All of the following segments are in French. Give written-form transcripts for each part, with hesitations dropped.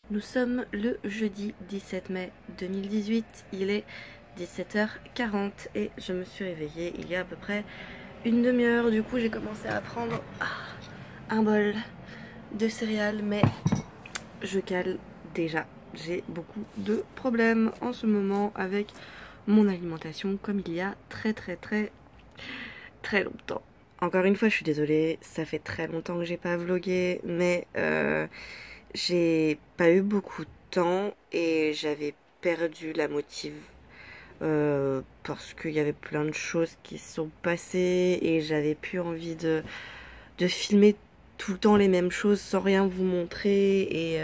Nous sommes le jeudi 17 mai 2018, il est 17h40 et je me suis réveillée il y a à peu près une demi-heure. Du coup j'ai commencé à prendre un bol de céréales, mais je cale déjà. J'ai beaucoup de problèmes en ce moment avec mon alimentation, comme il y a très longtemps. Encore une fois je suis désolée, ça fait très longtemps que j'ai pas vlogué, mais j'ai pas eu beaucoup de temps et j'avais perdu la motive parce qu'il y avait plein de choses qui se sont passées et j'avais plus envie de filmer tout le temps les mêmes choses sans rien vous montrer et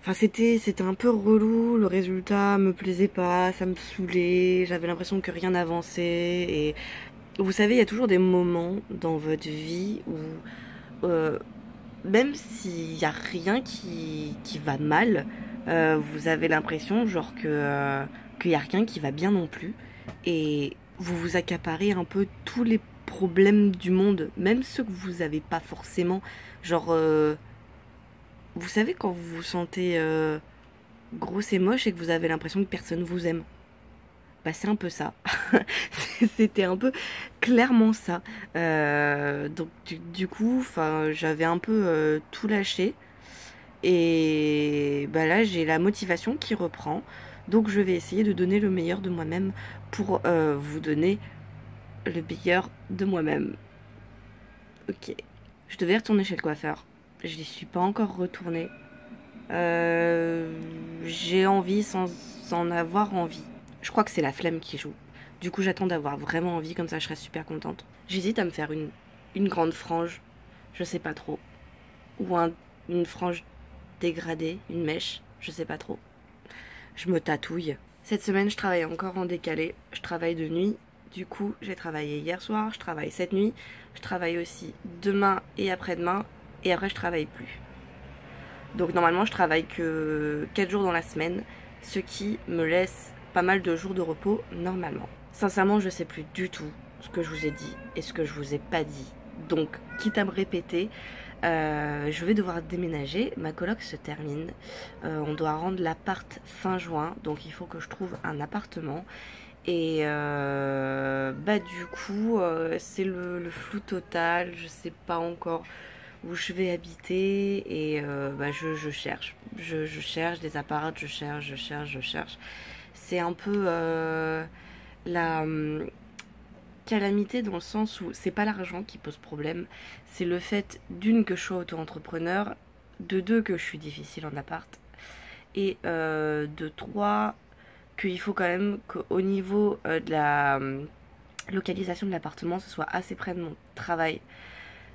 enfin c'était un peu relou, le résultat me plaisait pas, ça me saoulait, j'avais l'impression que rien n'avançait. Et vous savez, il y a toujours des moments dans votre vie où même s'il n'y a rien qui va mal, vous avez l'impression genre qu'il n'y a rien qui va bien non plus. Et vous vous accaparez un peu tous les problèmes du monde, même ceux que vous n'avez pas forcément. Genre, vous savez quand vous vous sentez grosse et moche et que vous avez l'impression que personne vous aime. Bah c'est un peu ça. C'était un peu clairement ça. Donc du coup, j'avais un peu tout lâché. Et bah là, j'ai la motivation qui reprend. Donc je vais essayer de donner le meilleur de moi-même pour vous donner le meilleur de moi-même. Ok. Je devais retourner chez le coiffeur. Je n'y suis pas encore retournée. J'ai envie sans en avoir envie. Je crois que c'est la flemme qui joue. Du coup, j'attends d'avoir vraiment envie, comme ça je serai super contente. J'hésite à me faire une grande frange, je sais pas trop. Ou une frange dégradée, une mèche, je sais pas trop. Je me tatouille. Cette semaine, je travaille encore en décalé. Je travaille de nuit. Du coup, j'ai travaillé hier soir, je travaille cette nuit. Je travaille aussi demain et après-demain. Et après, je travaille plus. Donc normalement, je travaille que 4 jours dans la semaine, ce qui me laisse pas mal de jours de repos normalement. Sincèrement, je sais plus du tout ce que je vous ai dit et ce que je vous ai pas dit. Donc, quitte à me répéter, je vais devoir déménager. Ma coloc se termine. On doit rendre l'appart fin juin, donc il faut que je trouve un appartement. Et bah du coup, c'est le flou total. Je sais pas encore où je vais habiter et bah je cherche. Je cherche des apparts, je cherche. C'est un peu la calamité dans le sens où c'est pas l'argent qui pose problème, c'est le fait d'une que je sois auto-entrepreneur, de deux que je suis difficile en appart et de trois qu'il faut quand même qu'au niveau de la localisation de l'appartement ce soit assez près de mon travail.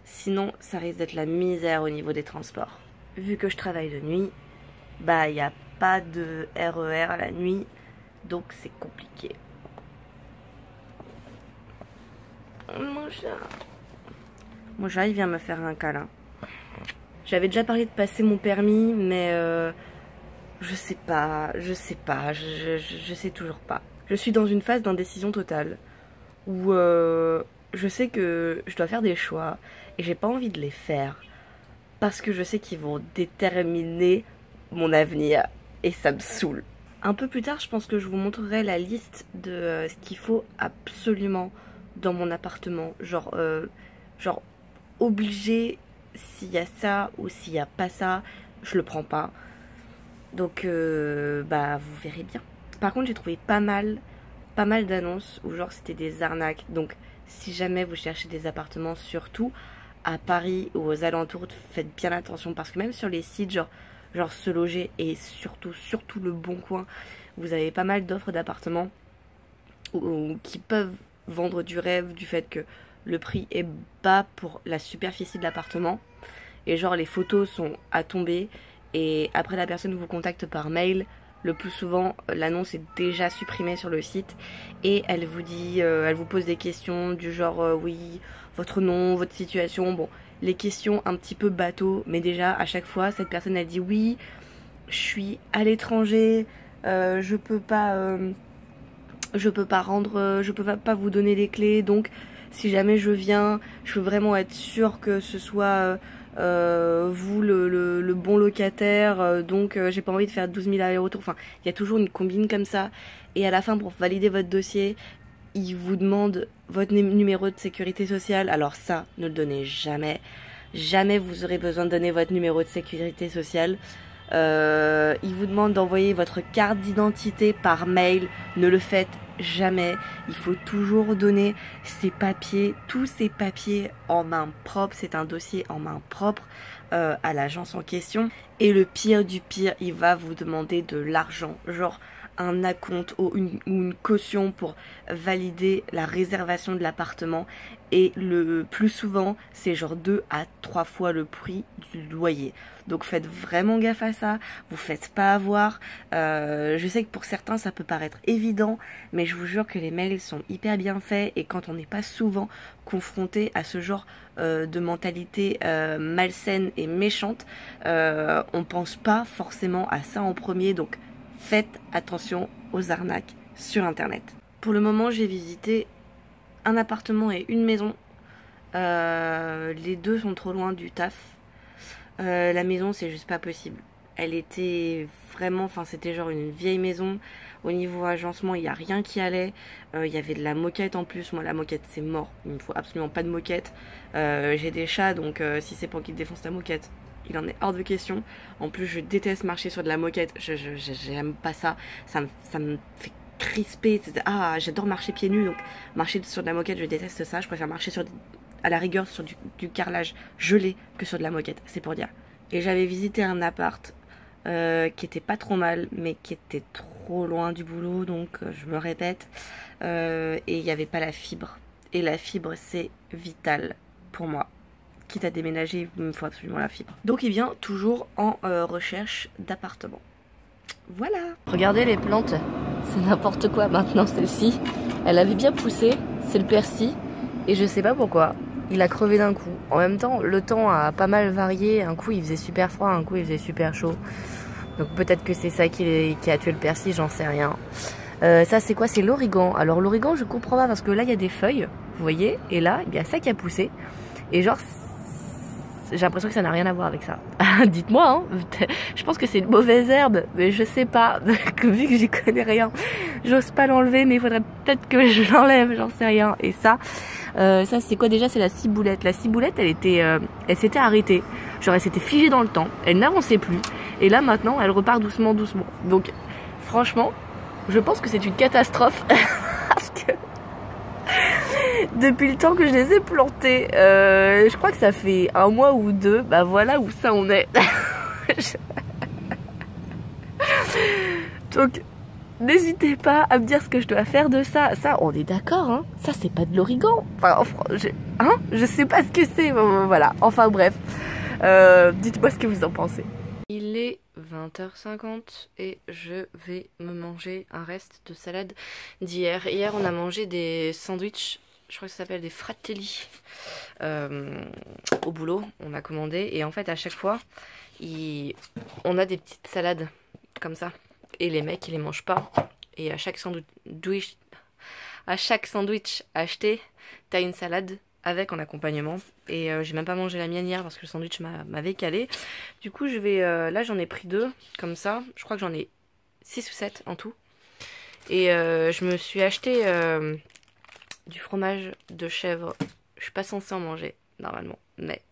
Sinon, ça risque d'être la misère au niveau des transports. Vu que je travaille de nuit, bah il n'y a pas de RER la nuit, donc c'est compliqué. Mon chat, il vient me faire un câlin. J'avais déjà parlé de passer mon permis, mais je sais toujours pas. Je suis dans une phase d'indécision totale, où je sais que je dois faire des choix, et j'ai pas envie de les faire, parce que je sais qu'ils vont déterminer mon avenir, et ça me saoule. Un peu plus tard, je pense que je vous montrerai la liste de ce qu'il faut absolument dans mon appartement. Genre obligé, s'il y a ça ou s'il n'y a pas ça, je le prends pas. Donc, bah, vous verrez bien. Par contre, j'ai trouvé pas mal d'annonces où genre c'était des arnaques. Donc, si jamais vous cherchez des appartements, surtout à Paris ou aux alentours, faites bien attention parce que même sur les sites genre Se Loger et surtout Le Bon Coin, vous avez pas mal d'offres d'appartements qui peuvent vendre du rêve, du fait que le prix est bas pour la superficie de l'appartement et genre les photos sont à tomber et après la personne vous contacte par mail. Le plus souvent, l'annonce est déjà supprimée sur le site et elle vous dit, elle vous pose des questions du genre oui, votre nom, votre situation, bon, les questions un petit peu bateau, mais déjà à chaque fois cette personne elle dit oui, je suis à l'étranger, je peux pas vous donner les clés, donc si jamais je viens, je veux vraiment être sûre que ce soit vous le bon locataire, donc j'ai pas envie de faire 12 000 allers-retours. Enfin, il y a toujours une combine comme ça. Et à la fin, pour valider votre dossier, il vous demande votre numéro de sécurité sociale. Alors ça, ne le donnez jamais. Jamais vous aurez besoin de donner votre numéro de sécurité sociale. Il vous demande d'envoyer votre carte d'identité par mail. Ne le faites jamais. Il faut toujours donner ses papiers, tous ces papiers en main propre. C'est un dossier en main propre à l'agence en question. Et le pire du pire, il va vous demander de l'argent, genre un acompte ou une caution pour valider la réservation de l'appartement. Et le plus souvent, c'est genre 2 à 3 fois le prix du loyer. Donc faites vraiment gaffe à ça, vous faites pas avoir. Je sais que pour certains ça peut paraître évident, mais je vous jure que les mails sont hyper bien faits, et quand on n'est pas souvent confronté à ce genre de mentalité malsaine et méchante, on pense pas forcément à ça en premier. Donc faites attention aux arnaques sur internet. Pour le moment, j'ai visité un appartement et une maison. Les deux sont trop loin du taf. La maison, c'est juste pas possible. Elle était vraiment, enfin c'était genre une vieille maison. Au niveau agencement, il n'y a rien qui allait. Il y avait de la moquette en plus. Moi, la moquette, c'est mort. Il me faut absolument pas de moquette. J'ai des chats, donc si c'est pour qu'ils défoncent la moquette, il en est hors de question. En plus, je déteste marcher sur de la moquette. J'aime pas ça. Ça me fait crisper. Ah, j'adore marcher pieds nus, donc marcher sur de la moquette, je déteste ça. Je préfère marcher à la rigueur sur du carrelage gelé que sur de la moquette. C'est pour dire. Et j'avais visité un appart qui était pas trop mal, mais qui était trop loin du boulot, donc je me répète. Et il n'y avait pas la fibre. Et la fibre, c'est vital pour moi. Quitte à déménager, il me faut absolument la fibre. Donc il vient toujours en recherche d'appartement. Voilà. Regardez les plantes, c'est n'importe quoi maintenant celle-ci. Elle avait bien poussé, c'est le persil. Et je sais pas pourquoi, il a crevé d'un coup. En même temps, le temps a pas mal varié. Un coup il faisait super froid, un coup il faisait super chaud. Donc peut-être que c'est ça qui a tué le persil, j'en sais rien. Ça c'est quoi? C'est l'origan. Alors l'origan je comprends pas parce que là il y a des feuilles, vous voyez. Et là il y a ça qui a poussé. Et genre j'ai l'impression que ça n'a rien à voir avec ça. Dites-moi, hein. Je pense que c'est une mauvaise herbe, mais je sais pas. Vu que j'y connais rien, j'ose pas l'enlever, mais il faudrait peut-être que je l'enlève, j'en sais rien. Et ça c'est quoi déjà? C'est la ciboulette. La ciboulette, elle s'était arrêtée. Genre elle s'était figée dans le temps, elle n'avançait plus. Et là maintenant, elle repart doucement, doucement. Donc franchement, je pense que c'est une catastrophe. Parce que depuis le temps que je les ai plantés, je crois que ça fait 1 mois ou 2, bah voilà où ça en est. Donc n'hésitez pas à me dire ce que je dois faire de ça. Ça, on est d'accord, hein. Ça c'est pas de l'origan. Enfin, je sais pas ce que c'est. Voilà, enfin bref. Dites-moi ce que vous en pensez. Il est 20h50 et je vais me manger un reste de salade d'hier. Hier on a mangé des sandwichs, je crois que ça s'appelle des fratelli, au boulot. On a commandé et en fait à chaque fois on a des petites salades comme ça et les mecs ils les mangent pas. Et à chaque sandwich acheté, t'as une salade avec en accompagnement. Et j'ai même pas mangé la mienne hier parce que le sandwich m'avait calé. Du coup je vais là j'en ai pris 2 comme ça. Je crois que j'en ai 6 ou 7 en tout. Et je me suis acheté du fromage de chèvre. Je suis pas censée en manger normalement, mais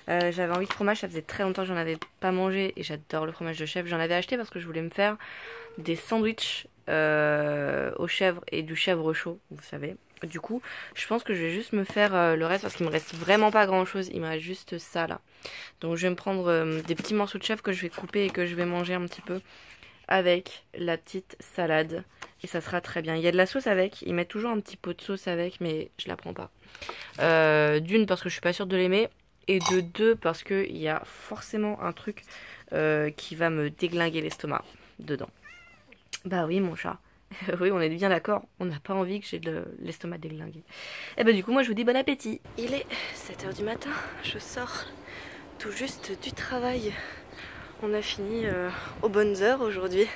j'avais envie de fromage. Ça faisait très longtemps que j'en avais pas mangé et j'adore le fromage de chèvre. J'en avais acheté parce que je voulais me faire des sandwichs aux chèvres et du chèvre chaud, vous savez. Du coup, je pense que je vais juste me faire le reste parce qu'il me reste vraiment pas grand chose. Il me reste juste ça là. Donc je vais me prendre des petits morceaux de chèvre que je vais couper et que je vais manger un petit peu avec la petite salade. Et ça sera très bien. Il y a de la sauce avec. Ils mettent toujours un petit pot de sauce avec, mais je la prends pas. D'une parce que je suis pas sûre de l'aimer. Et de 2 parce qu'il y a forcément un truc qui va me déglinguer l'estomac dedans. Bah oui mon chat. Oui, on est bien d'accord, on n'a pas envie que j'ai l'estomac déglingué. Et bah du coup moi je vous dis bon appétit. Il est 7h du matin, je sors tout juste du travail. On a fini aux bonnes heures aujourd'hui.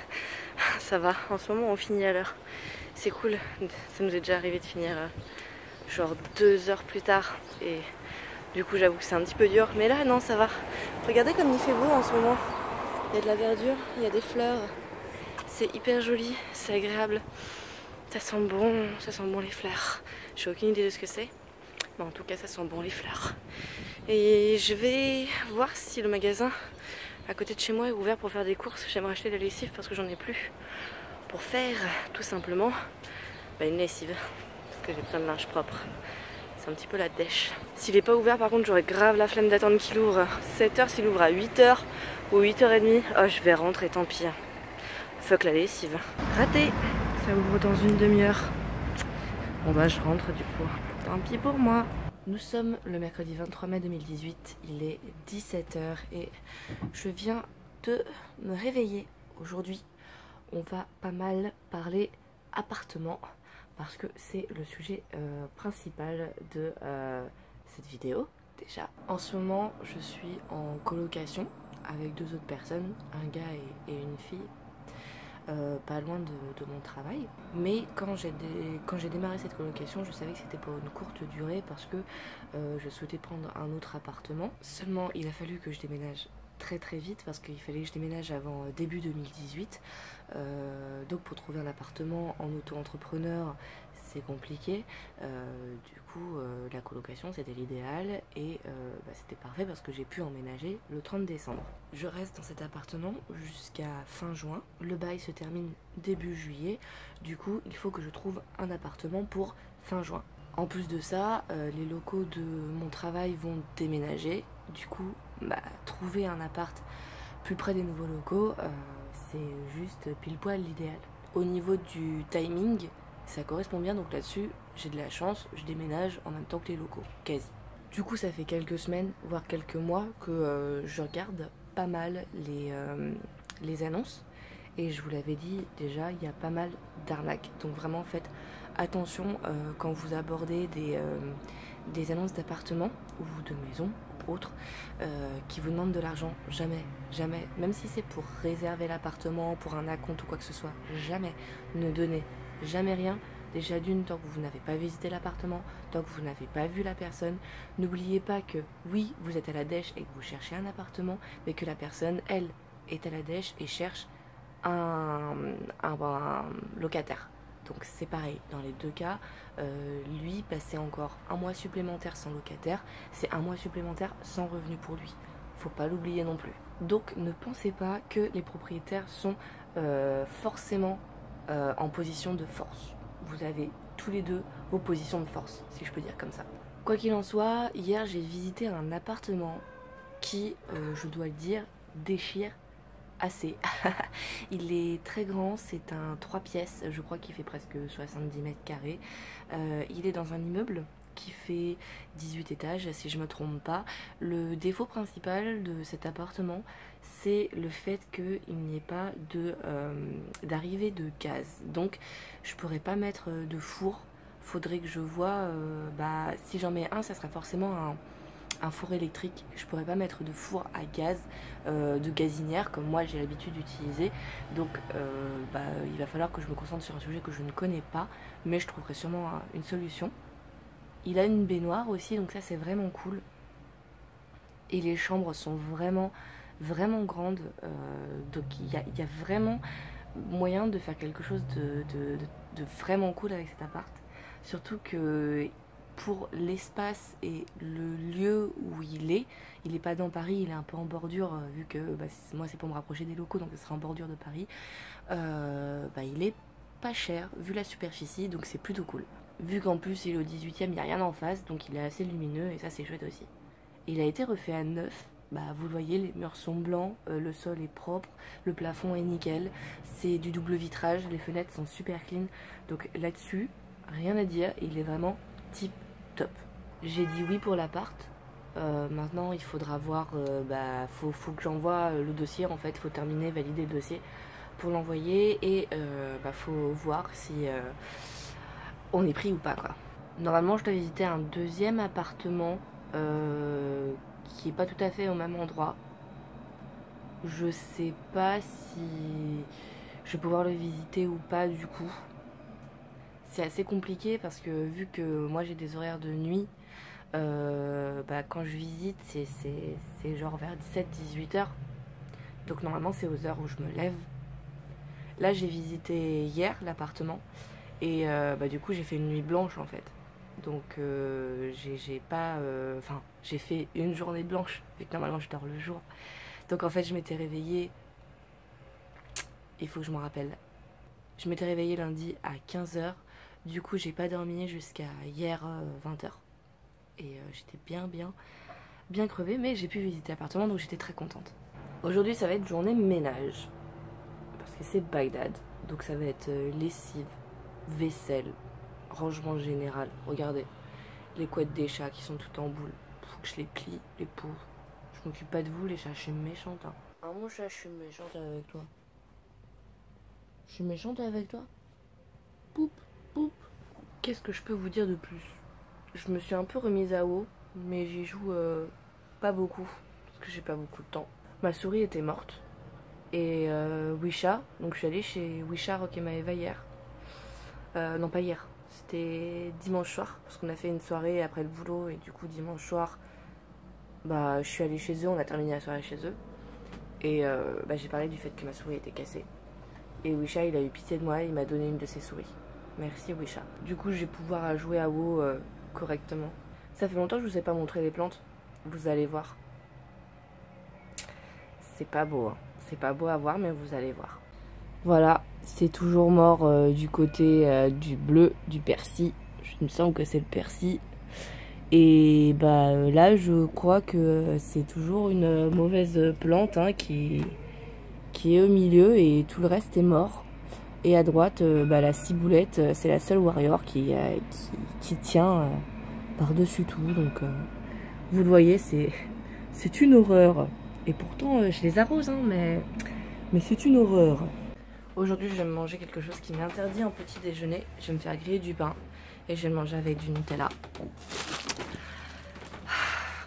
Ça va, en ce moment on finit à l'heure. C'est cool, ça nous est déjà arrivé de finir genre 2 heures plus tard. Et du coup j'avoue que c'est un petit peu dur. Mais là non, ça va. Regardez comme il fait beau en ce moment. Il y a de la verdure, il y a des fleurs. C'est hyper joli, c'est agréable. Ça sent bon les fleurs. J'ai aucune idée de ce que c'est. Mais en tout cas ça sent bon les fleurs. Et je vais voir si le magasin à côté de chez moi est ouvert pour faire des courses. J'aimerais acheter de la lessive parce que j'en ai plus. Pour faire tout simplement une lessive. Parce que j'ai besoin de linge propre. C'est un petit peu la dèche. S'il n'est pas ouvert par contre j'aurais grave la flemme d'attendre qu'il ouvre 7h. S'il ouvre à 8h ou 8h30, oh je vais rentrer, tant pis. Fuck la lessive. Raté. Ça ouvre dans une demi-heure. Bon bah je rentre du coup. Tant pis pour moi. Nous sommes le mercredi 23 mai 2018. Il est 17h et je viens de me réveiller. Aujourd'hui, on va pas mal parler appartement parce que c'est le sujet principal de cette vidéo. Déjà, en ce moment, je suis en colocation avec 2 autres personnes, un gars et une fille. Pas loin de mon travail, mais quand j'ai démarré cette colocation, je savais que c'était pour une courte durée parce que je souhaitais prendre un autre appartement. Seulement il a fallu que je déménage très vite parce qu'il fallait que je déménage avant début 2018. Donc pour trouver un appartement en auto-entrepreneur c'est compliqué. Du coup la colocation c'était l'idéal et c'était parfait parce que j'ai pu emménager le 30 décembre. Je reste dans cet appartement jusqu'à fin juin. Le bail se termine début juillet. Du coup il faut que je trouve un appartement pour fin juin. En plus de ça, les locaux de mon travail vont déménager. Du coup, trouver un appart plus près des nouveaux locaux, c'est juste pile poil l'idéal. Au niveau du timing, ça correspond bien, donc là-dessus, j'ai de la chance, je déménage en même temps que les locaux, quasi. Du coup, ça fait quelques semaines, voire quelques mois, que je regarde pas mal les annonces. Et je vous l'avais dit déjà, il y a pas mal d'arnaques. Donc vraiment, faites attention quand vous abordez des annonces d'appartements ou de maisons ou autres qui vous demandent de l'argent. Jamais, jamais. Même si c'est pour réserver l'appartement, pour un acompte ou quoi que ce soit, jamais. Ne donnez jamais rien. Déjà d'une, tant que vous n'avez pas visité l'appartement, tant que vous n'avez pas vu la personne, n'oubliez pas que oui, vous êtes à la dèche et que vous cherchez un appartement, mais que la personne, elle, est à la dèche et cherche un locataire. Donc c'est pareil dans les deux cas. Lui passer encore un mois supplémentaire sans locataire, c'est un mois supplémentaire sans revenu pour lui. Faut pas l'oublier non plus. Donc ne pensez pas que les propriétaires sont forcément en position de force. Vous avez tous les deux vos positions de force, si je peux dire comme ça. Quoi qu'il en soit, hier j'ai visité un appartement qui, je dois le dire, déchire assez. Il est très grand, c'est un 3 pièces, je crois qu'il fait presque 70 mètres carrés. Il est dans un immeuble qui fait 18 étages si je me trompe pas. Le défaut principal de cet appartement, c'est le fait qu'il n'y ait pas d'arrivée de gaz. Donc je pourrais pas mettre de four. Faudrait que je vois, si j'en mets un, ça sera forcément un four électrique. Je pourrais pas mettre de four à gaz, de gazinière comme moi j'ai l'habitude d'utiliser. Donc il va falloir que je me concentre sur un sujet que je ne connais pas, mais je trouverai sûrement une solution. Il a une baignoire aussi, donc ça c'est vraiment cool. Et les chambres sont vraiment grandes, donc il y a vraiment moyen de faire quelque chose de vraiment cool avec cet appart. Surtout que pour l'espace et le lieu où il est pas dans Paris, il est un peu en bordure, vu que moi c'est pour me rapprocher des locaux, donc ce sera en bordure de Paris. Il est pas cher vu la superficie, donc c'est plutôt cool. Vu qu'en plus il est au 18e, il n'y a rien en face, donc il est assez lumineux et ça c'est chouette aussi. Il a été refait à neuf, vous le voyez, les murs sont blancs, le sol est propre, le plafond est nickel, c'est du double vitrage, les fenêtres sont super clean, donc là-dessus, rien à dire, il est vraiment tip top. J'ai dit oui pour l'appart, maintenant il faudra voir, faut que j'envoie le dossier en fait, faut terminer, valider le dossier pour l'envoyer et faut voir si on est pris ou pas quoi. Normalement je dois visiter un deuxième appartement qui est pas tout à fait au même endroit. Je sais pas si je vais pouvoir le visiter ou pas du coup. c'est assez compliqué parce que vu que moi j'ai des horaires de nuit, quand je visite c'est genre vers 17-18 heures. Donc normalement c'est aux heures où je me lève. Là j'ai visité hier l'appartement et du coup j'ai fait une nuit blanche en fait. Donc j'ai pas... j'ai fait une journée blanche vu que normalement je dors le jour. Donc en fait je m'étais réveillée... Il faut que je m'en rappelle. Je m'étais réveillée lundi à 15 heures. Du coup j'ai pas dormi jusqu'à hier 20 heures. Et j'étais bien crevée, mais j'ai pu visiter l'appartement donc j'étais très contente. Aujourd'hui ça va être journée ménage. Parce que c'est Bagdad. Donc ça va être lessive, vaisselle, rangement général. Regardez, les couettes des chats qui sont toutes en boule. Faut que je les plie, les pauvres. Je m'occupe pas de vous les chats, je suis méchante. Hein. Ah mon chat, je suis méchante avec toi. Je suis méchante avec toi. Poup, poup. Qu'est-ce que je peux vous dire de plus? Je me suis un peu remise à WoW, mais j'y joue pas beaucoup. Parce que j'ai pas beaucoup de temps. Ma souris était morte. Et Wisha, donc je suis allée chez Wisha Rock et Maeva hier. Non pas hier, c'était dimanche soir, parce qu'on a fait une soirée après le boulot, et du coup dimanche soir, je suis allée chez eux, on a terminé la soirée chez eux. Et j'ai parlé du fait que ma souris était cassée. Et Wisha il a eu pitié de moi, il m'a donné une de ses souris. Merci Wisha. Du coup je vais pouvoir jouer à WoW correctement. Ça fait longtemps que je vous ai pas montré les plantes, vous allez voir. C'est pas beau, hein. C'est pas beau à voir, mais vous allez voir. Voilà, c'est toujours mort du côté du bleu, du persil. Je me sens que c'est le persil. Et là, je crois que c'est toujours une mauvaise plante hein, qui est au milieu et tout le reste est mort. Et à droite, la ciboulette, c'est la seule warrior qui tient par-dessus tout. Donc, vous le voyez, c'est une horreur. Et pourtant, je les arrose, hein, mais c'est une horreur. Aujourd'hui, je vais me manger quelque chose qui m'est interdit en petit déjeuner. Je vais me faire griller du pain et je vais le manger avec du Nutella.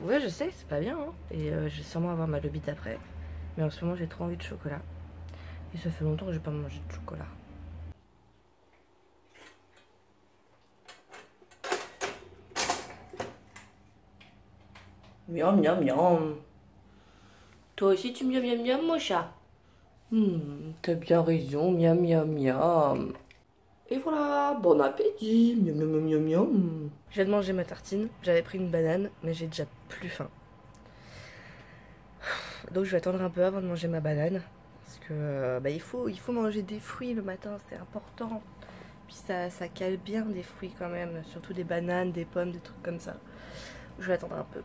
Ouais, je sais, c'est pas bien, hein. Et je vais sûrement avoir mal au bite après. Mais en ce moment, j'ai trop envie de chocolat. Et ça fait longtemps que j'ai pas mangé de chocolat. Miam, miam, miam. Toi aussi, tu miam, miam, miam, mon chat. T'as bien raison, miam, miam, miam. Et voilà, bon appétit, miam, miam, miam, miam, miam. Je viens de manger ma tartine, j'avais pris une banane, mais j'ai déjà plus faim. Donc je vais attendre un peu avant de manger ma banane. Parce que il faut manger des fruits le matin, c'est important. Puis ça cale bien des fruits quand même, surtout des bananes, des pommes, des trucs comme ça. Je vais attendre un peu.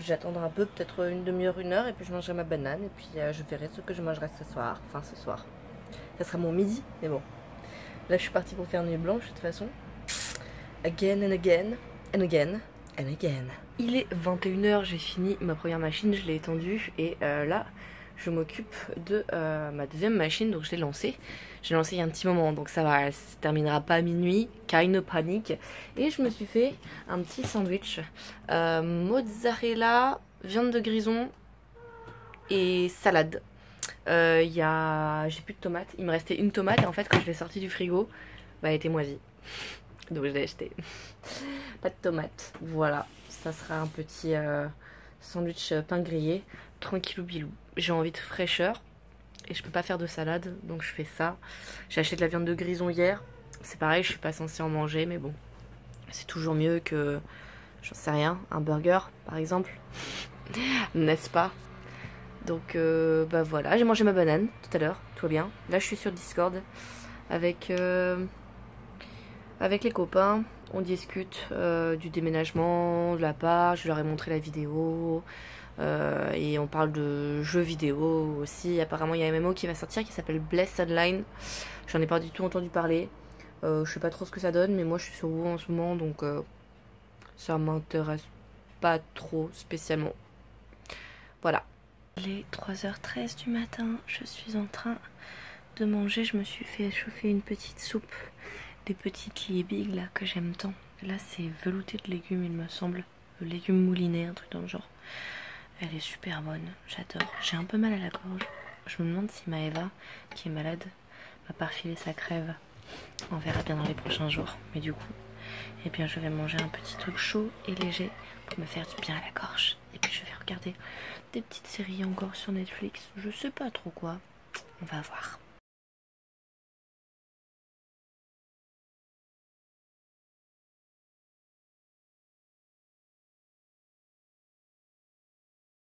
Je vais attendre un peu, peut-être une demi-heure, une heure, et puis je mangerai ma banane, et puis je verrai ce que je mangerai ce soir. Enfin, ce soir. Ça sera mon midi, mais bon. Là, je suis partie pour faire nuit blanche, de toute façon. Again and again, and again, and again. Il est 21 h, j'ai fini ma première machine, je l'ai étendue, et là, je m'occupe de ma deuxième machine, donc je l'ai lancée. Je l'ai lancée il y a un petit moment, donc ça va, ça se terminera pas à minuit, kind of panique. Et je me suis fait un petit sandwich, mozzarella, viande de grison et salade. J'ai plus de tomates, il me restait une tomate et en fait quand je l'ai sortie du frigo, elle était moisie. Donc je l'ai acheté. Pas de tomates, voilà. Ça sera un petit sandwich pain grillé, tranquillou bilou. J'ai envie de fraîcheur et je peux pas faire de salade, donc je fais ça. J'ai acheté de la viande de grison hier. C'est pareil, je suis pas censée en manger, mais bon. C'est toujours mieux que, j'en sais rien, un burger par exemple. N'est-ce pas? Donc voilà, j'ai mangé ma banane tout à l'heure, tout va bien. Là je suis sur Discord avec les copains. On discute du déménagement, de l'appart, je leur ai montré la vidéo. Et on parle de jeux vidéo aussi. Apparemment il y a un MMO qui va sortir qui s'appelle Blessed Online. J'en ai pas du tout entendu parler. Je sais pas trop ce que ça donne, mais moi je suis sur WoW en ce moment, donc ça m'intéresse pas trop spécialement. Voilà. Il est 3h13 du matin, je suis en train de manger. Je me suis fait chauffer une petite soupe, des petites liebig là que j'aime tant. Là c'est velouté de légumes il me semble, légumes moulinés, un truc dans le genre. Elle est super bonne, j'adore. J'ai un peu mal à la gorge. Je me demande si Maeva, qui est malade, m'a pas refilé sa crève. On verra bien dans les prochains jours. Mais du coup, eh bien, je vais manger un petit truc chaud et léger pour me faire du bien à la gorge. Et puis je vais regarder des petites séries encore sur Netflix. Je sais pas trop quoi. On va voir.